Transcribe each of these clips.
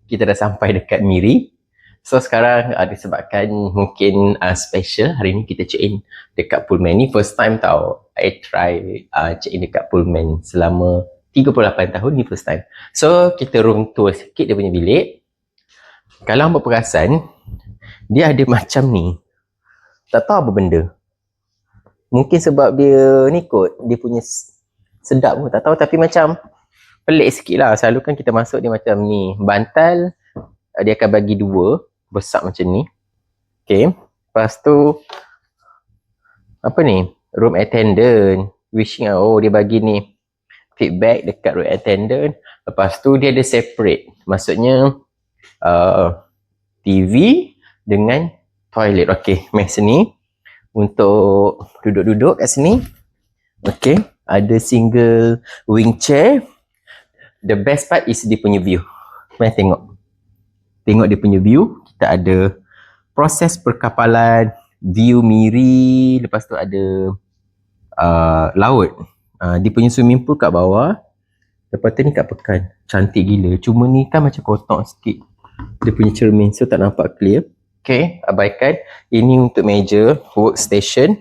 kita dah sampai dekat Miri. So sekarang disebabkan mungkin special, hari ni kita check in dekat Pullman. Ni first time tau I try check in dekat Pullman selama 38 tahun, ni first time. So kita room tour sikit dia punya bilik. Kalau hangpa perasan, dia ada macam ni, tak tahu apa benda. Mungkin sebab dia ni kot, dia punya sedap pun tak tahu, tapi macam pelik sikit lah. Selalu kan kita masuk dia macam ni, bantal dia akan bagi dua besar macam ni. Okay, lepas tu apa ni, room attendant wishing, oh dia bagi ni feedback dekat room attendant. Lepas tu dia ada separate, maksudnya TV dengan toilet. Okay, meh sini untuk duduk-duduk kat sini. Okay, ada single wing chair. The best part is dia punya view. Meh tengok dia punya view. Kita ada proses perkapalan, view Miri, lepas tu ada laut. Dia punya swimming pool kat bawah, lepas tu ni kat pekan. Cantik gila, cuma ni kan macam kotak sikit dia punya cermin, so tak nampak clear. Okay, abaikan. Ini untuk meja, workstation.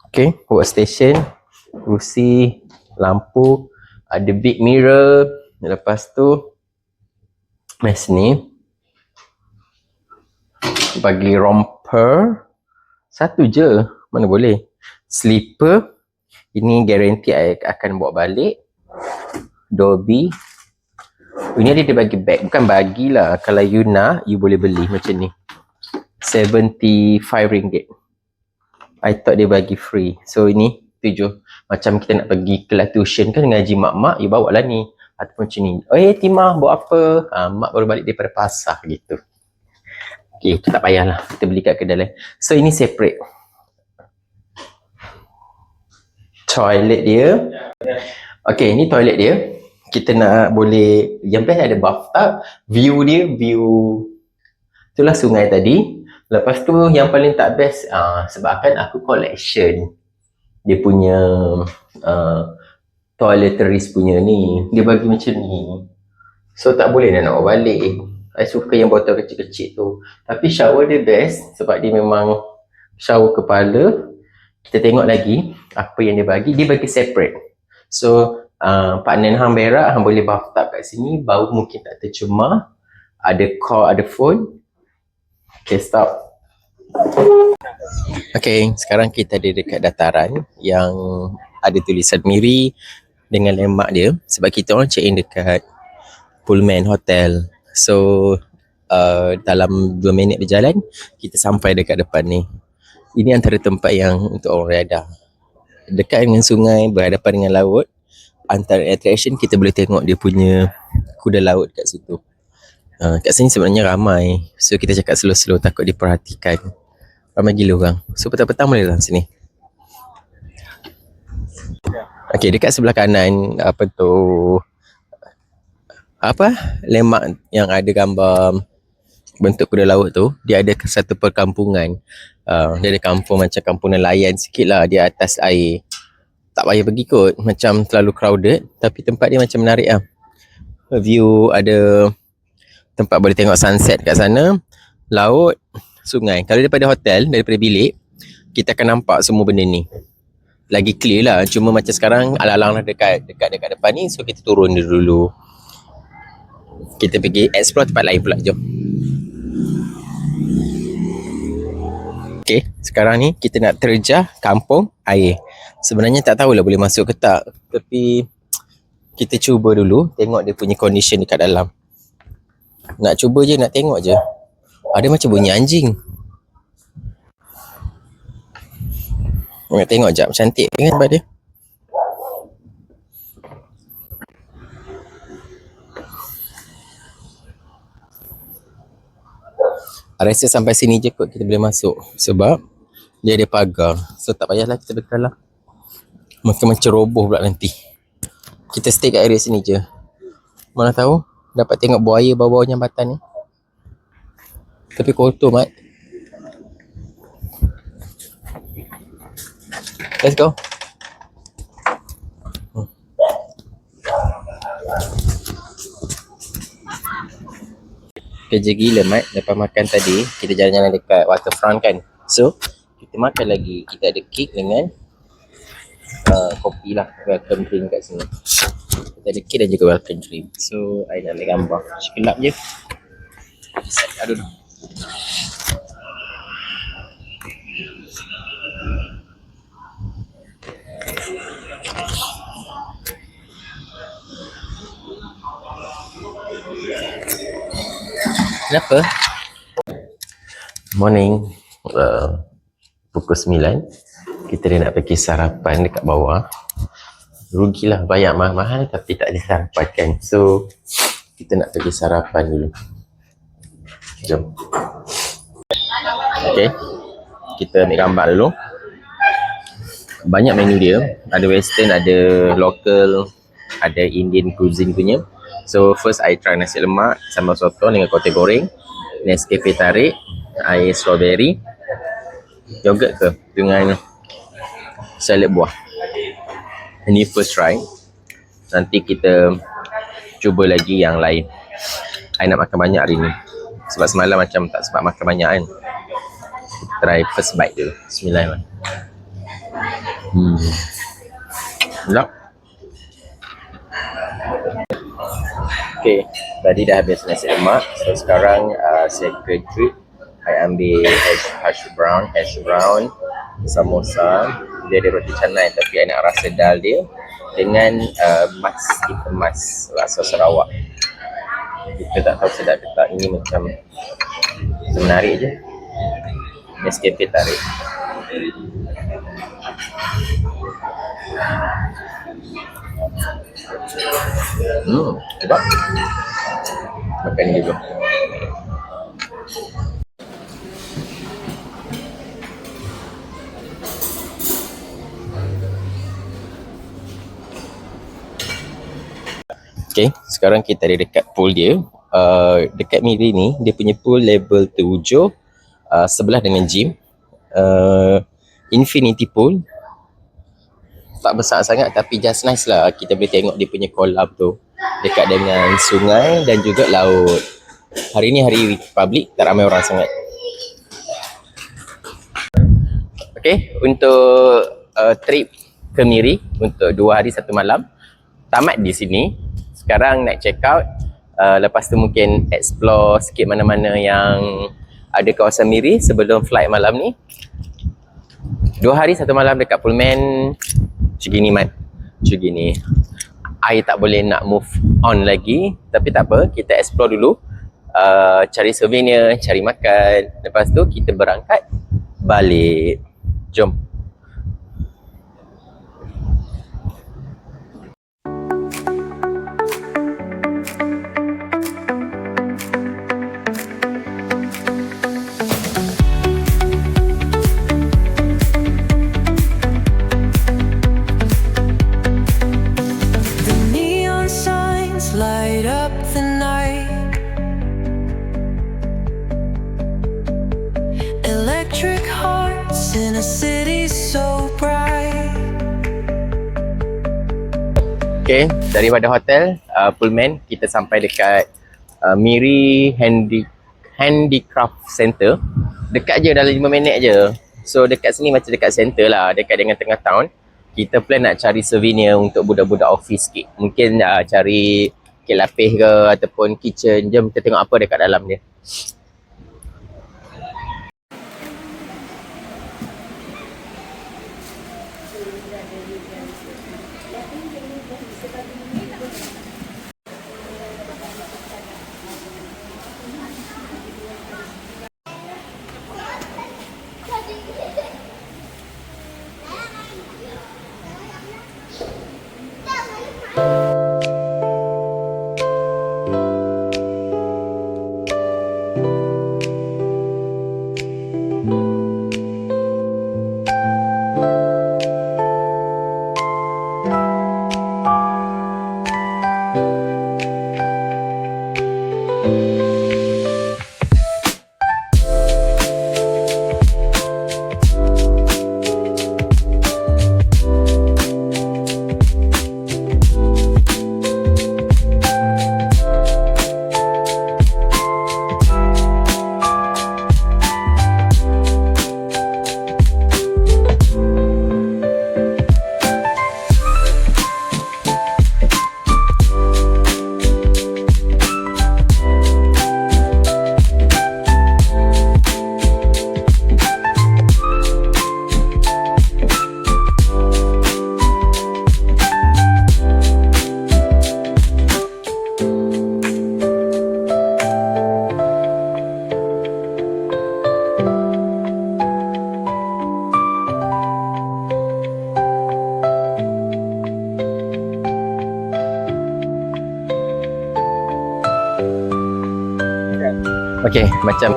Okay, workstation, kerusi, lampu, ada big mirror. Lepas tu mes ni bagi romper satu je, mana boleh. Slipper, ini guarantee I akan bawa balik. Dobby, ini dia bagi bag, bukan bagilah, kalau you nak you boleh beli macam ni, RM75. I thought dia bagi free. So ini tujuh, macam kita nak pergi kelas tuition kan, ngaji mak-mak, you bawa lah ni. Ataupun macam ni, Timah bawa apa? Mak baru balik daripada pasar gitu. Okay, itu tak payahlah, kita beli kat kedai lain. So ini separate. Toilet dia. Okay, ni toilet dia. Kita nak boleh, yang best ada bathtub. View dia, itulah sungai tadi. Lepas tu yang paling tak best, sebabkan aku collection dia punya toiletries punya ni. Dia bagi macam ni, so tak boleh nak bawa balik. I suka yang botol kecil-kecil tu. Tapi shower dia best sebab dia memang shower kepala. Kita tengok lagi apa yang dia bagi. Dia bagi separate. So partner hang berak, hang boleh bathtub kat sini, bau mungkin tak tercemar. Ada call, ada phone. Okay, stop. Okay, sekarang kita ada dekat dataran yang ada tulisan Miri dengan landmark dia. Sebab kita orang check in dekat Pullman Hotel. So dalam 2 minit berjalan kita sampai dekat depan ni. Ini antara tempat yang untuk orang reda, dekat dengan sungai, berhadapan dengan laut. Antara attraction, kita boleh tengok dia punya kuda laut kat situ. Kat sini sebenarnya ramai, so kita cakap slow-slow takut diperhatikan. Ramai gila orang, so petang-petang boleh dalam sini. Okay, dekat sebelah kanan lemak yang ada gambar bentuk kuda laut tu, dia ada satu perkampungan. Dia ada kampung macam kampung nelayan sikit lah, dia atas air. Tak payah pergi kot, macam terlalu crowded, tapi tempat dia macam menarik lah. View, ada tempat boleh tengok sunset kat sana, laut, sungai. Kalau daripada hotel, daripada bilik, kita akan nampak semua benda ni lagi clear lah. Cuma macam sekarang alang-alang lah dekat depan ni, so kita turun dulu. Kita pergi explore tempat lain pula, jom. Okay, sekarang ni kita nak terjah kampung air. Sebenarnya tak tahulah boleh masuk ke tak, tapi kita cuba dulu tengok dia punya condition dekat dalam. Nak cuba je, nak tengok je. Ada macam bunyi anjing. Nak tengok jap, cantik kan tempat dia. Rasa sampai sini je kot kita boleh masuk, sebab dia ada pagar, so tak payahlah kita berkalah. Macam roboh pula nanti. Kita stay kat area sini je. Mana tahu dapat tengok buaya bawah jambatan ni. Tapi kotor mat. Let's go. kerja gila Mat. Lepas makan tadi, kita jalan-jalan dekat waterfront kan. So, kita makan lagi. Kita ada kek dengan kopi lah, welcome drink kat sini. Kita ada kek dan juga welcome drink. So, I nak ambil gambar. Sekelap je. Aduh. Kenapa? Morning. Pukul 9. Kita dah nak pergi sarapan dekat bawah. Rugilah bayar mahal-mahal tapi tak ada sarapan kan. So, kita nak pergi sarapan dulu. Jom. Okay. Kita ambil gambar dulu. Banyak menu dia. Ada western, ada local, ada Indian cuisine punya. So first I try nasi lemak, sambal sotong dengan kote goreng, Nescafe tarik, air strawberry, yogurt ke dengan salad buah. Ini first try. Nanti kita cuba lagi yang lain. I nak makan banyak hari ni. Sebab semalam macam tak sempat makan banyak kan. Try first bite dulu. Bismillahirrahmanirrahim. Sedap. Okay, tadi dah habis nasi lemak. So sekarang second treat, I ambil hash brown, samosa. Dia ada roti canai tapi I nak rasa dal dia dengan mas rasa Sarawak. Kita tak tahu sedap ke tak. Ini macam menarik je. Nescafe tarik. Sedap. Makan ni dulu. Okay, sekarang kita ada dekat pool dia. Dekat Miri ni, dia punya pool level 7, sebelah dengan gym. Infinity pool. Tak besar sangat tapi just nice lah. Kita boleh tengok dia punya kolam tu dekat dengan sungai dan juga laut. Hari ni hari public, tak ramai orang sangat. Okay, untuk trip ke Miri untuk 2 hari 1 malam tamat di sini. Sekarang nak check out. Lepas tu mungkin explore sikit mana-mana yang ada kawasan Miri sebelum flight malam ni. 2 hari 1 malam dekat Pullman. Macam gini Mat. Macam gini. I tak boleh nak move on lagi. Tapi tak apa, kita explore dulu. Cari souvenir, cari makan. Lepas tu kita berangkat balik. Jom. Light up the night. Electric hearts in a city so bright. Okay, daripada hotel Pullman kita sampai dekat Miri Handicraft Center. Dekat je, dalam 5 minit je. So dekat sini macam dekat center lah, dekat dengan tengah town. Kita plan nak cari souvenir untuk budak-budak office sikit. Mungkin cari kek lapis ke ataupun kitchen. Jom kita tengok apa dekat dalam dia. Okay, macam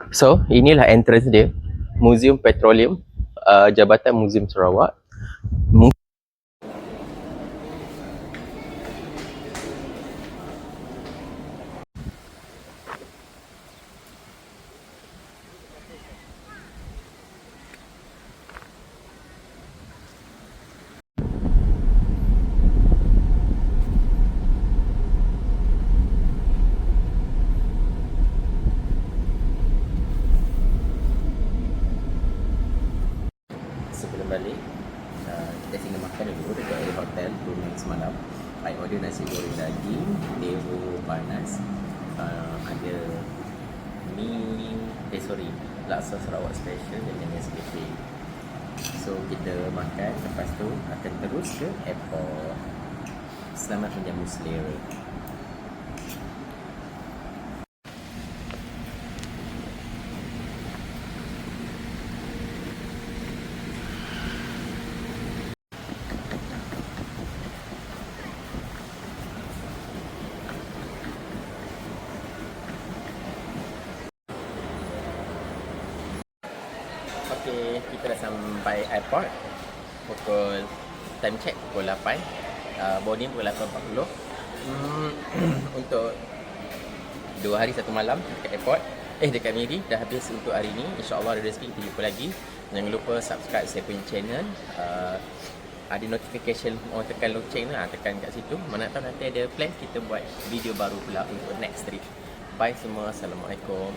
so, inilah entrance dia, Museum Petroleum, Jabatan Museum Sarawak. Sebelum balik, kita singgah makan dulu dekat area hotel Brunei semalam. I order nasi goreng daging, tehu panas, ada laksa Sarawak special dengan Nescafe. So kita makan, lepas tu akan terus ke airport. Selamat menjamu selera. Okay, kita dah sampai airport. Time check pukul 8. Boarding pukul 8.40. Untuk 2 hari 1 malam dekat airport. Dekat Miri dah habis untuk hari ni. InsyaAllah ada rezeki kita jumpa lagi. Jangan lupa subscribe saya punya channel. Ada notification, orang tekan loceng lah, tekan kat situ. Mana tahu nanti ada plan kita buat video baru pula untuk next trip. Bye semua. Assalamualaikum.